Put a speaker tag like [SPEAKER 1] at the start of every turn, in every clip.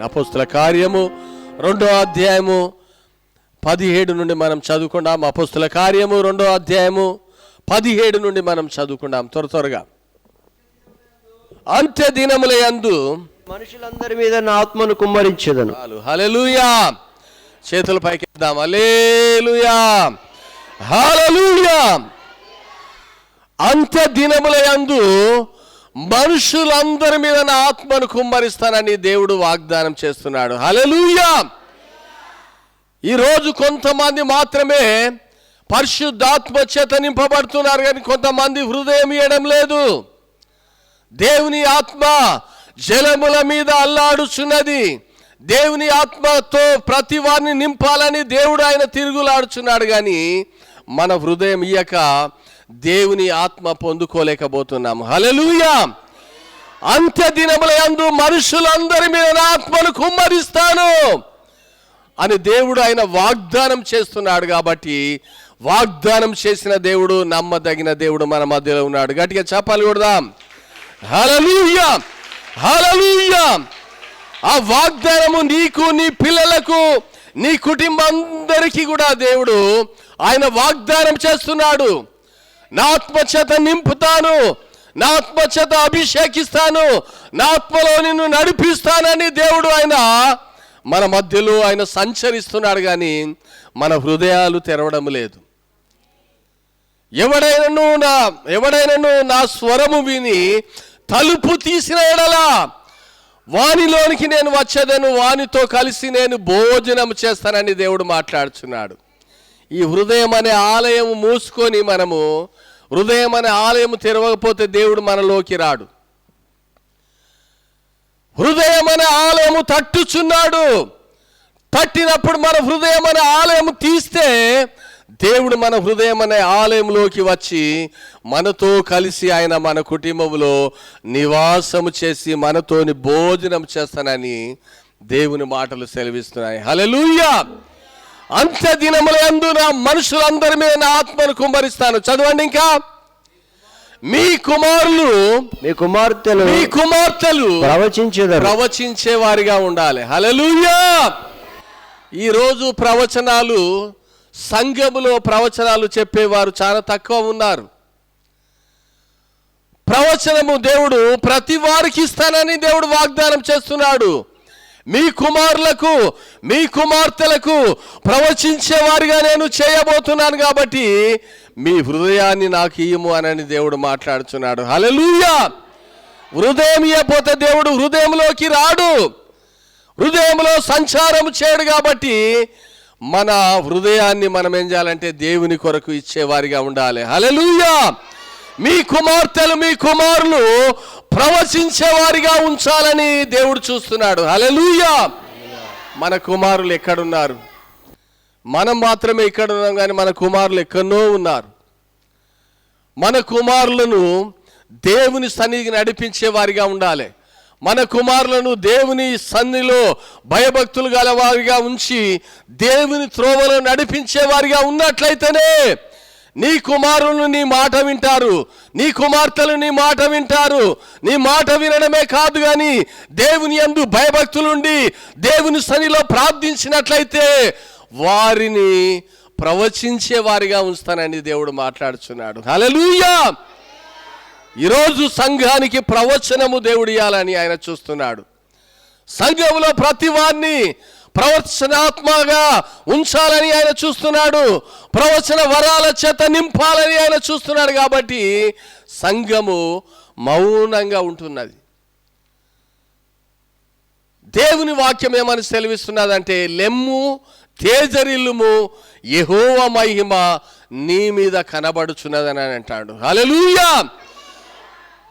[SPEAKER 1] అపోస్తుల కార్యము 2వ అధ్యాయము 17 నుండి మనం చదువుకుందాం. అపోస్తుల కార్యము 2వ అధ్యాయము 17 నుండి మనం చదువుకుందాం త్వరగా. అంత్య దినముల యందు
[SPEAKER 2] మనుషులందరి మీద నా ఆత్మను కుమ్మరించెదను.
[SPEAKER 1] హల్లెలూయా. చేతుల పైకెత్తుదాం. హల్లెలూయా, హల్లెలూయా. అంత్య దినముల యందు మనుషులందరి మీద నా ఆత్మను కుమ్మరిస్తానని దేవుడు వాగ్దానం చేస్తున్నాడు. హల్లెలూయా. ఈరోజు కొంతమంది మాత్రమే పరిశుద్ధాత్మ చేత నింపబడుతున్నారు, కానీ కొంతమంది హృదయం ఇయ్యడం లేదు. దేవుని ఆత్మ జలముల మీద అల్లాడుచున్నది. దేవుని ఆత్మతో ప్రతి వారిని నింపాలని దేవుడు ఆయన తిరుగులాడుచున్నాడు, కానీ మన హృదయం ఇయ్యక దేవుని ఆత్మ పొందుకోలేకపోతున్నాము. హల్లెలూయా. అంత్య దినముల యందు మనుషులందరి మీద నా ఆత్మను కుమ్మరిస్తాను అని దేవుడు ఆయన వాగ్దానం చేస్తున్నాడు. కాబట్టి వాగ్దానం చేసిన దేవుడు, నమ్మదగిన దేవుడు మన మధ్యలో ఉన్నాడు. గట్టిగా చెప్పాలి కొడదాం. హల్లెలూయా, హల్లెలూయా. ఆ వాగ్దానము నీకు, నీ పిల్లలకు, నీ కుటుంబం అందరికీ కూడా దేవుడు ఆయన వాగ్దానం చేస్తున్నాడు. నా ఆత్మచేత నింపుతాను, నా ఆత్మచేత అభిషేకిస్తాను, నా ఆత్మలో నిన్ను నడిపిస్తానని దేవుడు ఆయన మన మధ్యలో ఆయన సంచరిస్తున్నాడు, కానీ మన హృదయాలు తెరవడం లేదు. ఎవడైనను నా స్వరము విని తలుపు తీసిన ఎడలా వానిలోనికి నేను వచ్చేదను, వానితో కలిసి నేను భోజనం చేస్తానని దేవుడు మాట్లాడుతున్నాడు. ఈ హృదయం అనే ఆలయం మూసుకొని మనము హృదయం అనే ఆలయం తెరవకపోతే దేవుడు మనలోకి రాడు. హృదయం అనే ఆలయము తట్టుచున్నాడు. తట్టినప్పుడు మన హృదయం అనే ఆలయం తీస్తే దేవుడు మన హృదయం అనే ఆలయంలోకి వచ్చి మనతో కలిసి ఆయన మన కుటుంబంలో నివాసము చేసి మనతోని భోజనం చేస్తానని దేవుని మాటలు సెలవిస్తున్నాయి. హల్లెలూయా. అంత్య దినముల యందు నా మనుషులందరి మీద నా ఆత్మను కుమ్మరిస్తాను. చదవండి ఇంకా. మీ కుమారులు,
[SPEAKER 2] మీ కుమార్తెలు
[SPEAKER 1] ప్రవచించే వారిగా ఉండాలి. హల్లెలూయా. ఈరోజు ప్రవచనాలు, సంఘములో ప్రవచనాలు చెప్పేవారు చాలా తక్కువ ఉన్నారు. ప్రవచనము దేవుడు ప్రతి వారికి ఇస్తానని దేవుడు వాగ్దానం చేస్తున్నాడు. మీ కుమారులకు, మీ కుమార్తెలకు ప్రవచించేవారిగా నేను చేయబోతున్నాను, కాబట్టి మీ హృదయాన్ని నాకు ఇయ్యము అని దేవుడు మాట్లాడుతున్నాడు. హల్లెలూయా. హృదయం ఇయ్యకపోతే దేవుడు హృదయంలోకి రాడు, హృదయంలో సంచారం చేయడు. కాబట్టి మన హృదయాన్ని మనం ఏం చేయాలంటే దేవుని కొరకు ఇచ్చేవారిగా ఉండాలి. హల్లెలూయా. మీ కుమార్తెలు, మీ కుమారులు ప్రవచించేవారిగా ఉంచాలని దేవుడు చూస్తున్నాడు. హల్లెలూయా. మన కుమారులు ఎక్కడున్నారు? మనం మాత్రమే ఇక్కడ ఉన్నాం, కానీ మన కుమారులు ఎక్కడో ఉన్నారు. మన కుమారులను దేవుని సన్నిధికి నడిపించే వారిగా ఉండాలి. మన కుమారులను దేవుని సన్నిధిలో భయభక్తులు గల వారిగా ఉంచి దేవుని త్రోవలో నడిపించే వారిగా ఉన్నట్లయితేనే నీ కుమారులు నీ మాట వింటారు, నీ కుమార్తెలు నీ మాట వింటారు. నీ మాట వినడమే కాదు, కానీ దేవుని యందు భయభక్తులుండి దేవుని సన్నిధిలో ప్రార్థించినట్లయితే వారిని ప్రవచించే వారిగా ఉంచుతానని దేవుడు మాట్లాడుచున్నాడు. హల్లెలూయా. ఈరోజు సంఘానికి ప్రవచనము దేవుడు ఇవ్వాలని ఆయన చూస్తున్నాడు. సంఘంలో ప్రతి వారిని ప్రవచనాత్మగా ఉంచాలని ఆయన చూస్తున్నాడు. ప్రవచన వరాల చేత నింపాలని ఆయన చూస్తున్నాడు. కాబట్టి సంఘము మౌనంగా ఉంటున్నది. దేవుని వాక్యం ఏమని సెలవిస్తున్నదంటే, లెమ్ము తేజరిల్లుము, యెహోవా మహిమ నీ మీద కనబడుచున్నదని అంటాడు. హల్లెలూయా.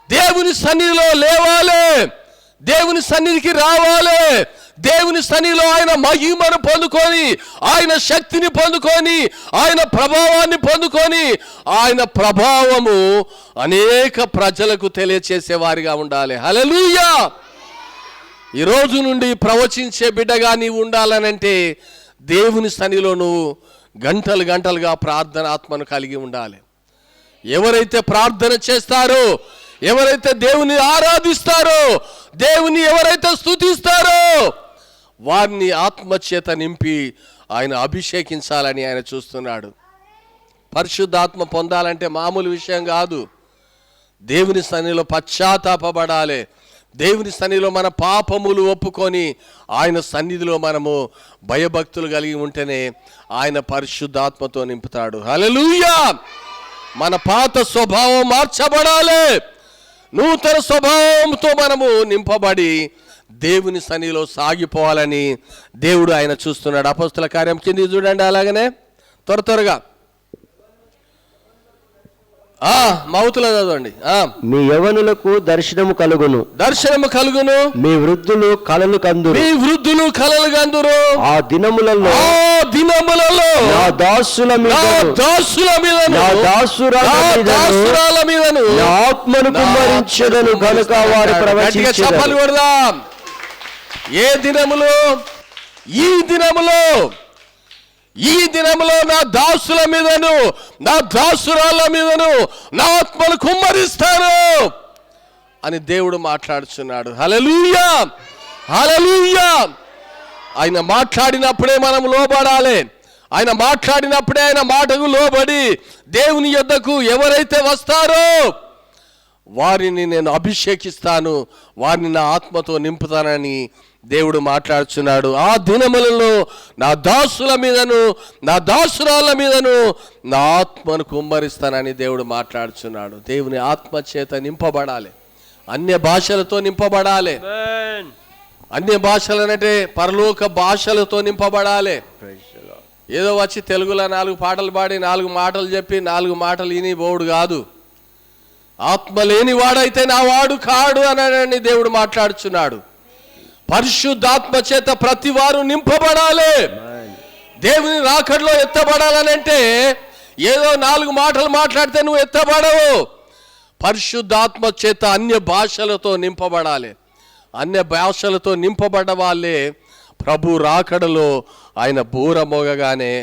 [SPEAKER 1] దేవుని సన్నిధిలో లేవాలి, దేవుని సన్నిధికి రావాలి. దేవుని సన్నిధిలో ఆయన మహిమను పొందుకొని, ఆయన శక్తిని పొందుకొని, ఆయన ప్రభావాన్ని పొందుకొని, ఆయన ప్రభావము అనేక ప్రజలకు తెలియచేసేవారిగా ఉండాలి. హల్లెలూయా. ఈ రోజు నుండి ప్రవచించే బిడ్డగా నీవు ఉండాలనంటే దేవుని సన్నిధిలో నువ్వు గంటలు గంటలుగా ప్రార్థన ఆత్మను కలిగి ఉండాలి. ఎవరైతే ప్రార్థన చేస్తారో, ఎవరైతే దేవుని ఆరాధిస్తారో, దేవుని ఎవరైతే స్తుతిస్తారో, వారిని ఆత్మచేత నింపి ఆయన అభిషేకించాలని ఆయన చూస్తున్నాడు. పరిశుద్ధాత్మ పొందాలంటే మామూలు విషయం కాదు. దేవుని సన్నిధిలో పశ్చాత్తాపపడాలి. దేవుని సన్నిధిలో మన పాపములు ఒప్పుకొని ఆయన సన్నిధిలో మనము భయభక్తులు కలిగి ఉంటేనే ఆయన పరిశుద్ధాత్మతో నింపుతాడు. హల్లెలూయా! మన పాత స్వభావం మార్చబడాలి. నూతన స్వభావంతో మనము నింపబడి దేవుని సన్నిధిలో సాగిపోవాలని దేవుడు ఆయన చూస్తున్నాడు. అపోస్తల కార్యం కింద చూడండి. అలాగనే త్వరగా మౌతులో చదవండి.
[SPEAKER 2] మీ యవనులకు దర్శనము కలుగును,
[SPEAKER 1] మీ
[SPEAKER 2] వృద్ధులు కలలు కందురు,
[SPEAKER 1] ఆ దినములలో
[SPEAKER 2] నా దాసుల మీదను నా ఆత్మను కుమ్మరించెదను గనుక వారు ప్రవచించెదరు.
[SPEAKER 1] ఏ దినములో? ఈ దినములో నా దాసుల మీదను నా దాసురాళ్ళ మీదను నా ఆత్మను కుమ్మరిస్తాను అని దేవుడు మాట్లాడుచున్నాడు. హల్లెలూయా! హల్లెలూయా! ఆయన మాట్లాడినప్పుడే మనం లోబడాలి. ఆయన మాట్లాడినప్పుడే ఆయన మాటకు లోబడి దేవుని యొద్దకు ఎవరైతే వస్తారో వారిని నేను అభిషేకిస్తాను, వారిని నా ఆత్మతో నింపుతానని దేవుడు మాట్లాడుచున్నాడు. ఆ దినములలో నా దాసుల మీదను నా దాసురాళ్ళ మీదను నా ఆత్మను కుమ్మరిస్తానని దేవుడు మాట్లాడుచున్నాడు. దేవుని ఆత్మ చేత నింపబడాలి. అన్య భాషలతో నింపబడాలి. అన్య భాషలనంటే పరలోక భాషలతో నింపబడాలి. ఏదో వచ్చి తెలుగులో 4 పాటలు పాడి 4 మాటలు చెప్పి 4 మాటలు విని బోడు కాదు. ఆత్మ లేని వాడైతే నా వాడు కాడు అని దేవుడు మాట్లాడుచున్నాడు. పరిశుద్ధాత్మ చేత ప్రతి వారు నింపబడాలి. దేవుని రాకడలో ఎత్తబడాలనంటే ఏదో 4 మాటలు మాట్లాడితే నువ్వు ఎత్తబడవు. పరిశుద్ధాత్మ చేత అన్య భాషలతో నింపబడాలి. అన్య భాషలతో నింపబడ్డ వాళ్ళే ప్రభు రాకడలో ఆయన బూర మోగగానే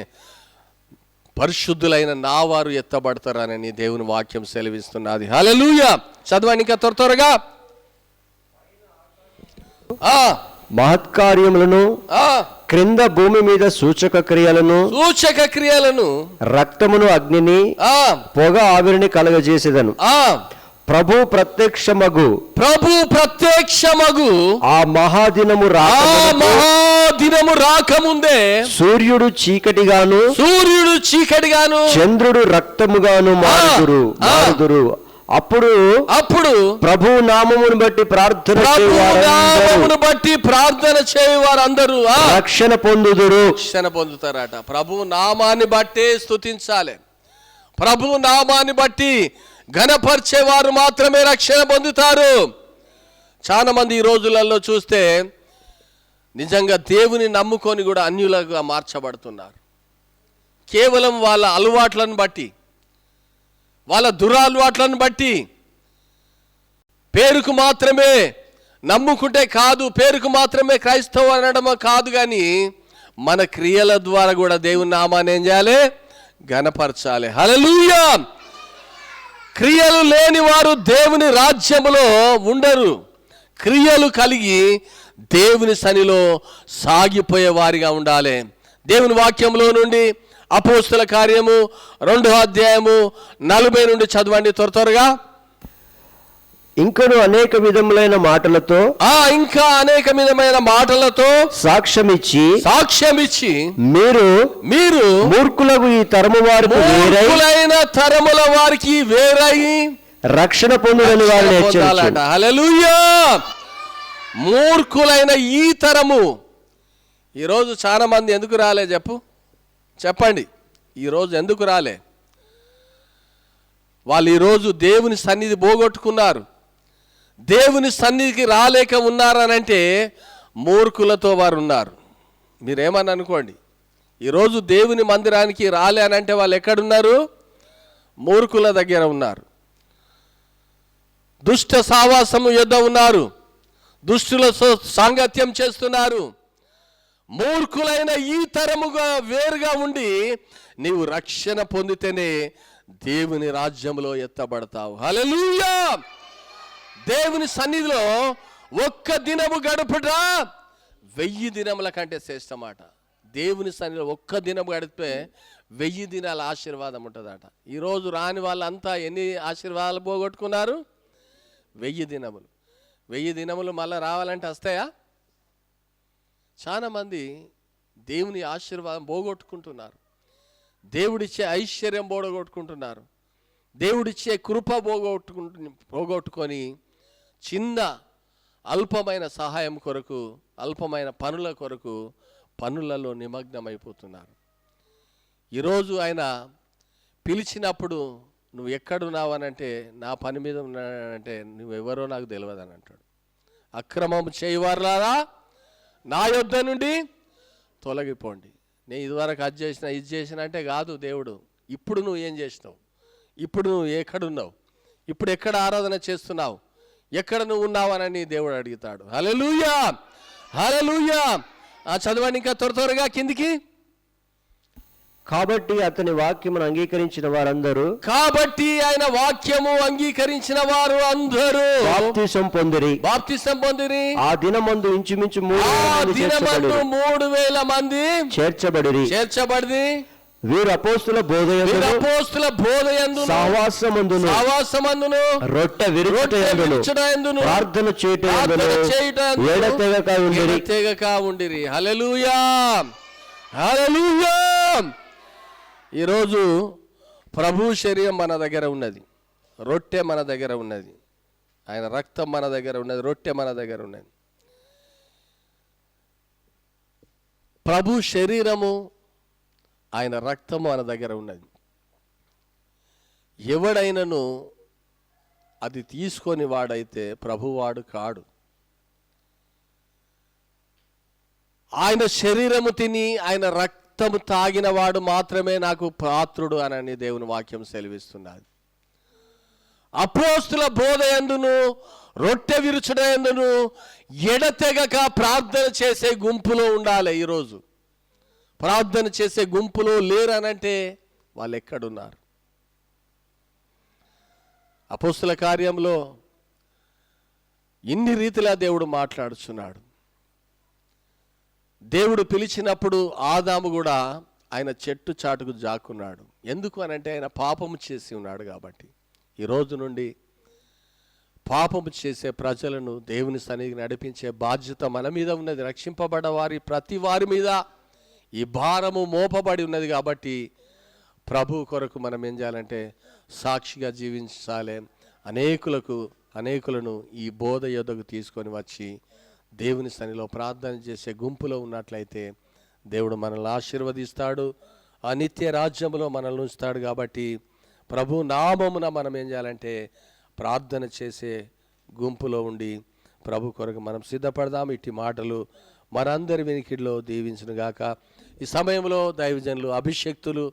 [SPEAKER 1] పరిశుద్ధులైన నా వారు ఎత్తబడతారని దేవుని వాక్యం సెలవిస్తున్నది. హల్లెలూయా! చదవండి ఇంకా త్వరగా.
[SPEAKER 2] మహత్కార్యములను, క్రింద భూమి మీద సూచక క్రియలను, రక్తమును, అగ్నిని, పొగ ఆవిరిని కలగజేసేదను. ప్రభు ప్రత్యక్షమగు ఆ మహాదినము
[SPEAKER 1] రాకముందే
[SPEAKER 2] సూర్యుడు చీకటిగాను చంద్రుడు రక్తముగాను మారుదురు. అప్పుడు ప్రభు నామమును బట్టి ప్రార్థన చేయవారందరూ రక్షణ
[SPEAKER 1] పొందుతారట. ప్రభు నామాన్ని బట్టే స్తుతించాలి. ప్రభు నామాన్ని బట్టి ఘనపరిచేవారు మాత్రమే రక్షణ పొందుతారు. చాలా మంది ఈ రోజులలో చూస్తే నిజంగా దేవుని నమ్ముకొని కూడా అన్యులుగా మార్చబడుతున్నారు. కేవలం వాళ్ళ అలవాట్లను బట్టి, వాళ్ళ దురలవాట్లను బట్టి, పేరుకు మాత్రమే నమ్ముకుంటే కాదు, పేరుకు మాత్రమే క్రైస్తవ అనడం కాదు, కానీ మన క్రియల ద్వారా కూడా దేవుని నామాన్ని ఏం చేయాలి? ఘనపరచాలి. హల్లెలూయా! క్రియలు లేని వారు దేవుని రాజ్యములో ఉండరు. క్రియలు కలిగి దేవుని సన్నిధిలో సాగిపోయే వారిగా ఉండాలి. దేవుని వాక్యంలో నుండి అపోస్తల కార్యము 2వ అధ్యాయము 40 నుండి చదవండి త్వరగా.
[SPEAKER 2] ఇంకను అనేక విధములైన మాటలతో సాక్ష్యమిచ్చి మీరు మూర్ఖులకు ఈ తరము
[SPEAKER 1] వారికి వేరై
[SPEAKER 2] రక్షణ పొందులని వారిని హెచ్చరించాలట.
[SPEAKER 1] హల్లెలూయా! మూర్ఖులైన ఈ తరము. ఈరోజు చాలా మంది ఎందుకు రాలే చెప్పండి. ఈరోజు ఎందుకు రాలే? వాళ్ళు ఈరోజు దేవుని సన్నిధి పోగొట్టుకున్నారు. దేవుని సన్నిధికి రాలేక ఉన్నారనంటే మూర్ఖులతో వారు ఉన్నారు. మీరేమని అనుకోండి. ఈరోజు దేవుని మందిరానికి రాలే అనంటే వాళ్ళు ఎక్కడున్నారు? మూర్ఖుల దగ్గర ఉన్నారు. దుష్ట సావాసము యొద్ద ఉన్నారు. దుష్టులతో సాంగత్యం చేస్తున్నారు. మూర్ఖులైన ఈ తరముగా వేరుగా ఉండి నీవు రక్షణ పొందితేనే దేవుని రాజ్యంలో ఎత్తబడతావు. హల్లెలూయా! దేవుని సన్నిధిలో ఒక్క దినము గడుపుట 1000 దినముల కంటే శ్రేష్టమాట. దేవుని సన్నిధిలో ఒక్క దినం గడిపే 1000 దినాల ఆశీర్వాదం ఉంటుందట. ఈరోజు రాని వాళ్ళంతా ఎన్ని ఆశీర్వాదాలు పోగొట్టుకున్నారు? 1000 దినములు. 1000 దినములు మళ్ళీ రావాలంటే వస్తాయా? చాలామంది దేవుని ఆశీర్వాదం పోగొట్టుకుంటున్నారు, దేవుడిచ్చే ఐశ్వర్యం పోగొట్టుకుంటున్నారు, దేవుడిచ్చే కృప పోగొట్టుకొని చిన్న అల్పమైన సహాయం కొరకు, అల్పమైన పనుల కొరకు పనులలో నిమగ్నమైపోతున్నారు. ఈరోజు ఆయన పిలిచినప్పుడు నువ్వు ఎక్కడున్నావనంటే నా పని మీద ఉన్నానంటే నువ్వెవరో నాకు తెలియదు అని అంటాడు. అక్రమం చేయవారులారా నా యొద్ద నుండి తొలగిపోండి. నేను ఇదివరకు అది చేసిన ఇది చేసిన అంటే కాదు దేవుడు. ఇప్పుడు నువ్వు ఏం చేసినావు, ఇప్పుడు నువ్వు ఎక్కడున్నావు, ఇప్పుడు ఎక్కడ ఆరాధన చేస్తున్నావు, ఎక్కడ నువ్వు ఉన్నావనని దేవుడు అడుగుతాడు. హల్లెలూయా, హల్లెలూయా. చదవండి ఇంకా త్వరగా కిందికి.
[SPEAKER 2] కాబట్టి అతని వాక్యమును అంగీకరించిన వారందరూ,
[SPEAKER 1] కాబట్టి ఆయన వాక్యము అంగీకరించిన వారు అందరూ
[SPEAKER 2] బాప్తిసం పొందిరి. ఆ దినమందు ఇంచుమించు
[SPEAKER 1] 3000 మంది చేర్చబడి
[SPEAKER 2] వీరు అపోస్తుల బోధయందు సహవాసమందును రొట్టె విరుచుటయందును ప్రార్థన చేయుటయందును
[SPEAKER 1] ఎడతెగక ఉండిరి. హల్లెలూయా, హల్లెలూయా. ఈరోజు ప్రభు శరీరం మన దగ్గర ఉన్నది, రొట్టె మన దగ్గర ఉన్నది, ఆయన రక్తం మన దగ్గర ఉన్నది, రొట్టె మన దగ్గర ఉన్నది. ప్రభు శరీరము, ఆయన రక్తము మన దగ్గర ఉన్నది. ఎవడైనను అది తీసుకొని వాడైతే ప్రభువాడు కాడు. ఆయన శరీరము తిని ఆయన రక్తము తాగిన వాడు మాత్రమే నాకు పాత్రుడు అని దేవుని వాక్యం సెలవిస్తున్నది. అపోస్తుల బోధయందును రొట్టె విరుచుటయందును ఎడతెగక ప్రార్థన చేసే గుంపులో ఉండాలి. ఈరోజు ప్రార్థన చేసే గుంపులో లేరనంటే వాళ్ళు ఎక్కడున్నారు? అపోస్తుల కార్యంలో ఇన్ని రీతిలా దేవుడు మాట్లాడుచున్నాడు. దేవుడు పిలిచినప్పుడు ఆదాము కూడా ఆయన చెట్టు చాటుకు జాక్కున్నాడు. ఎందుకు అనంటే ఆయన పాపము చేసి ఉన్నాడు కాబట్టి. ఈ రోజు నుండి పాపము చేసే ప్రజలను దేవుని సన్నిధికి నడిపించే బాధ్యత మన మీద ఉన్నది. రక్షింపబడ్డ వారి ప్రతి వారి మీద ఈ భారము మోపబడి ఉన్నది కాబట్టి ప్రభు కొరకు మనం ఏం చేయాలంటే సాక్షిగా జీవించాలి. అనేకులను ఈ బోధ యొద్దకు తీసుకొని వచ్చి దేవుని సన్నిధిలో ప్రార్థన చేసే గుంపులో ఉన్నట్లయితే దేవుడు మనల్ని ఆశీర్వదిస్తాడు, ఆ నిత్య రాజ్యంలో మనల్ని ఉంచుతాడు. కాబట్టి ప్రభు నామమున మనం ఏం చేయాలంటే ప్రార్థన చేసే గుంపులో ఉండి ప్రభు కొరకు మనం సిద్ధపడదాం. ఇట్టి మాటలు మనందరి వినికిడిలో దీవించును గాక. ఈ సమయంలో దైవజనులు, అభిషేక్తులు